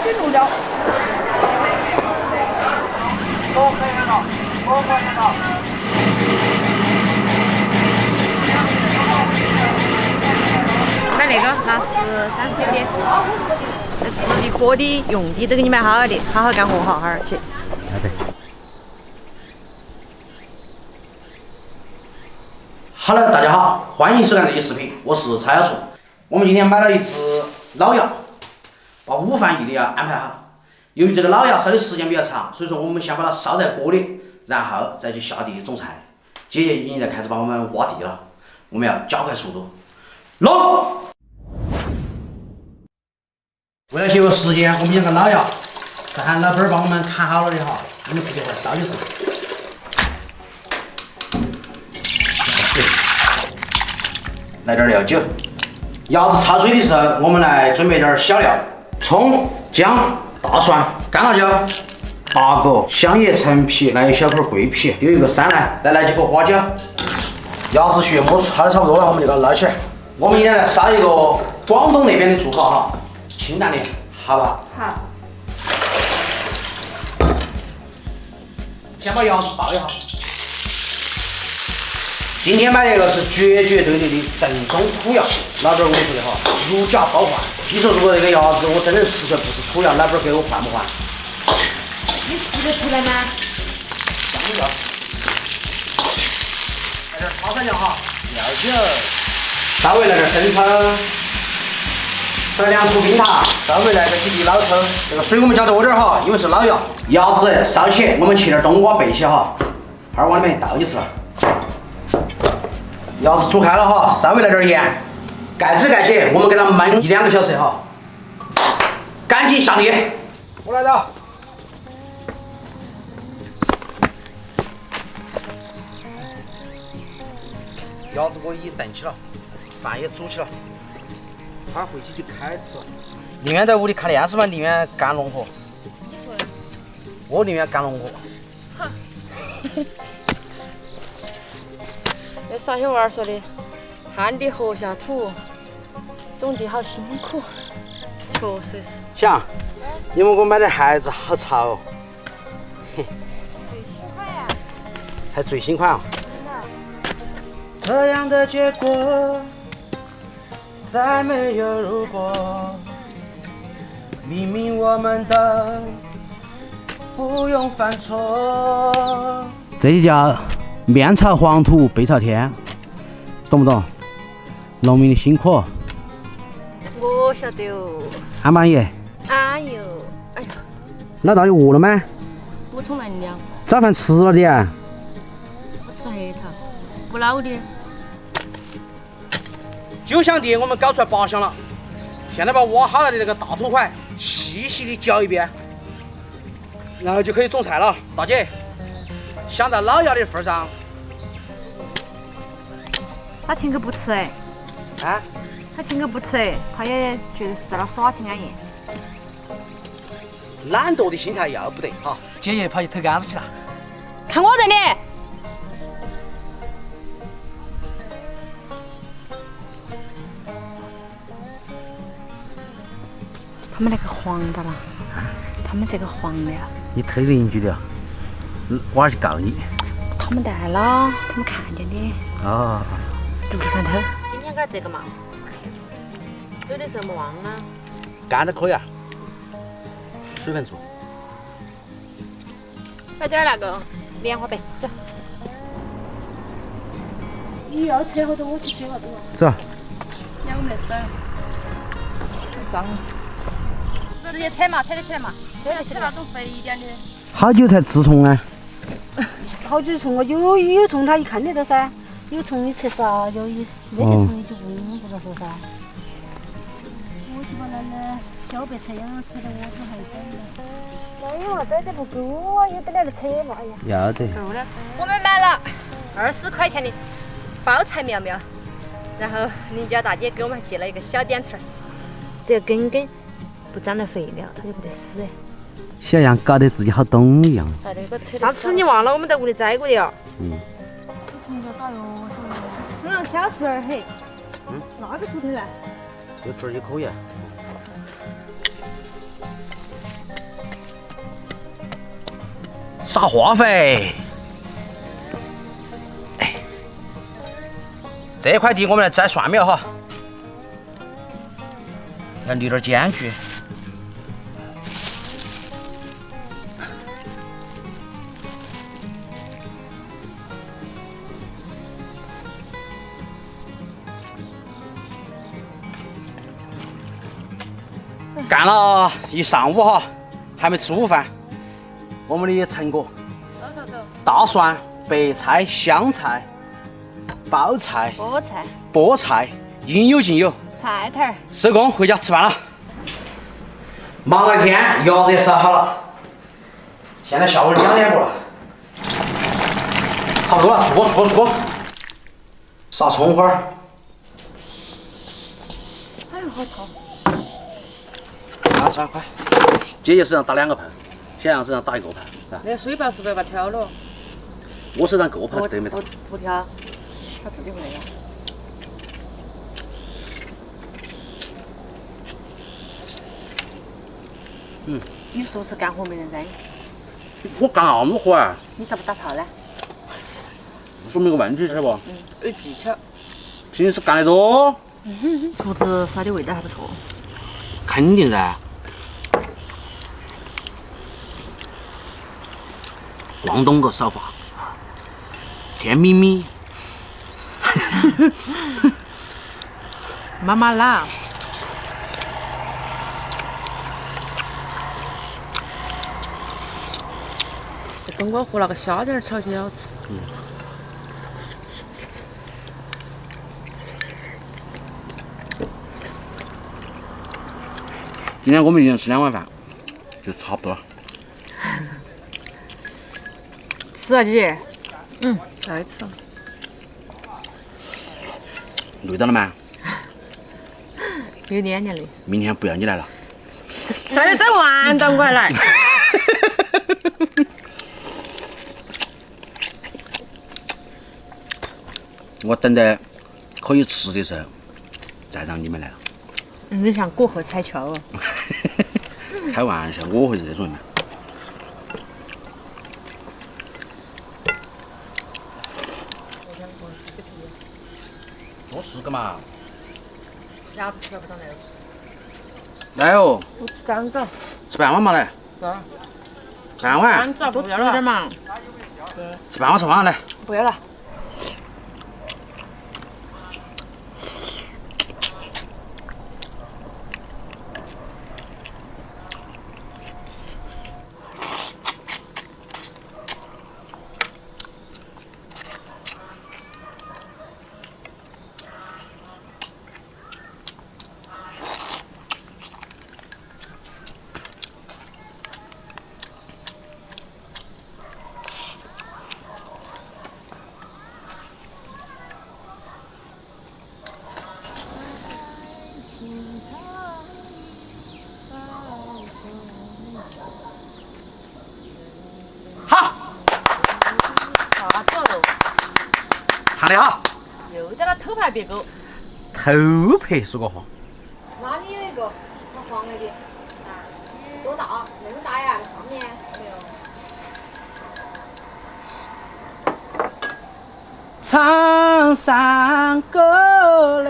紧入了。多可以了，多可以了。买那个，那是30的。吃的、喝的、用的都给你买好的，好好干活，好好去。好的。Hello， 大家好，欢迎收看这期视频，我是蔡小树。我们今天买了一只老鸭，把午饭一定要安排好。由于这个老鸭烧的时间比较长，所以说我们先把它烧在锅里，然后再去下地种菜。姐姐已经在开始帮我们挖地了，我们要加快速度。弄！为了节约时间，我们两个老鸭是喊老板儿帮我们砍好了的哈，我们直接来烧就是。水，来点料酒。鸭子焯水的时候，我们来准备点小料：葱、姜、大蒜、干辣椒、八角、香叶、陈皮，来一小块桂皮，丢一个山来，再来几颗花椒。鸭子血末焯的差不多了，我们就给它捞起来。我们今天来烧一个广东那边的猪扒哈。清淡的，好不好？好。先把鸭子爆一下。今天买那个是绝对的正宗土鸭，老板我说的哈，如假包换。你说如果这个鸭子我真正吃出来不是土鸭，老板给我换不换？你吃得出来吗？香料，来点炒蒜酱哈，料酒，稍微来点生抽。来2颗冰糖，稍微来个几滴老抽，这个水我们加多点哈，因为是老鸭。鸭子烧起，我们切点冬瓜贝些哈，哈儿往里面一倒就是了。鸭子煮开了哈，稍微来点盐，盖子盖起，我们给它焖1-2个小时哈。赶紧下地，我来了。鸭子我已经炖起了，饭也煮起了。他回去就开吃。宁愿在屋里看电视嘛，宁愿干农活。我宁愿干农活。那啥小娃儿说的，旱地禾下土，种地好辛苦，确实是。想，你们给我买点鞋子好潮哦。最新款呀。还最新款啊。这样的结果。再没有如果，明明我们都不用犯错。这就叫面朝黄土背朝天，懂不懂？农民的辛苦。我晓得哦。安满意。哎呦，哎呀。老大有饿了吗？补充能量。早饭吃了的。我吃黑桃，不老的。就像地我们搞出来8箱了，现在把挖好了的那个大土块细细的搅一遍，然后就可以种菜了。大姐，想到老鸭的份上，他亲口不吃哎。啊？他亲口不吃哎，他也觉得在那耍挺安逸。懒惰的心态要不得哈。姐姐跑去偷杆子去了。看我这里。他们那个黄的了，他们这个黄的呀。你偷邻居的，我儿去告你。他们带了，他们看见的。哦。路上偷。今天搞这个嘛，有的时候没忘了。干的可以啊，水分足。来点那个莲花白，走。你要扯好多，我去扯好多。走。要我们的手，太脏了。直接扯嘛，扯得起来嘛，扯得起来那种肥一点的。好久才治虫啊？好久虫啊，有虫它一看得到噻，有虫你吃啥？那点虫你就不着说噻。我去把那个小白菜秧扯到我都还整了。没有啊，这点不够啊，有点来扯嘛，哎呀。要得。够了。我们买了20块钱的包菜苗苗，然后邻家大姐给我们寄了一个小点刺儿，只要根不沾了肥料，它就不得死。小样搞得自己好懂一样。上次你忘了我们在屋里摘过的哟。虫子打哟，那个小兔儿嘿。哪个兔头来？这兔儿也可以啊。撒化肥。哎，这块地我们来栽蒜苗哈，要离点间距。干了一上午哈，还没吃午饭。我们的成果：大蒜、白菜、香菜、包菜、菠菜、菠菜，应有尽有。菜头儿。收工，回家吃饭了。忙了一天，鸭子也杀好了。现在下午2点过了，差不多了，出锅。撒葱花儿。哎呦，好烫！快！姐姐手上打2个盘，小杨手上打1个盘，是吧？那个水包是不要把它挑了？我手上够盘，得没打？不挑，他自己会那个。你是不是干活没认真？我干那么活啊？你咋不打炮呢？说明个问题晓得不？有技巧。平时干得多。厨子烧的味道还不错。肯定噻。广东个烧法，甜咪咪。妈妈辣。冬瓜和那个虾仁炒起来好吃。今天我们一人吃2碗饭，就差不多了。吃啊，姐姐。再吃。累到了吗？有点累。明天不要你来了。再整完赶快来。我等得可以吃的时候，再让你们来了。你像果后踩跷哦。开玩笑，我会是这种人嘛。多吃个嘛。下不吃不上来了。来哦，我吃干枣。吃半碗嘛来。半碗。干枣不吃点嘛。吃半碗吃饭来。不要了。好，啥子？唱得好。又在那偷拍别个。偷拍说个话。那里有一个黄的，多大？那么大呀？上面。唱山歌嘞。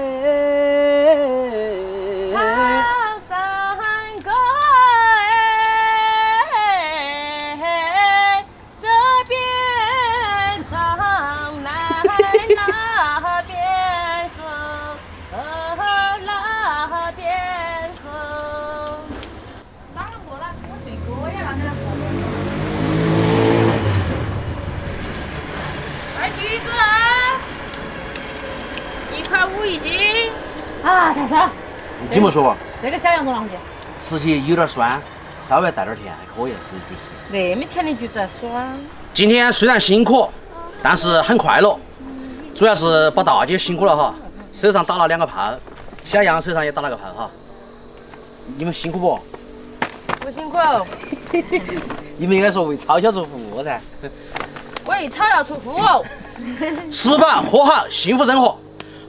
唱山歌哎，这边唱来那边哼，那边哼。哪个过来？我对歌呀，那卖橘子啦，1块5一斤。啊，太少。你没说吧？这个小杨多啷个去？吃起有点酸，稍微带点甜，还可以，是橘子。那么甜的橘子还酸。今天虽然辛苦，但是很快乐，主要是把大姐辛苦了哈，手上打了2个炮，小杨手上也打了个炮哈。你们辛苦不？不辛苦，你们应该说为吵小出富噻。为草要出富。吃饱喝好，幸福生活。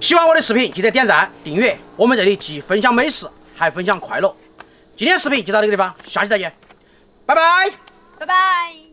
喜欢我的视频，记得点赞订阅。我们这里既分享美食，还分享快乐。今天视频就到这个地方，下期再见，拜拜。拜拜。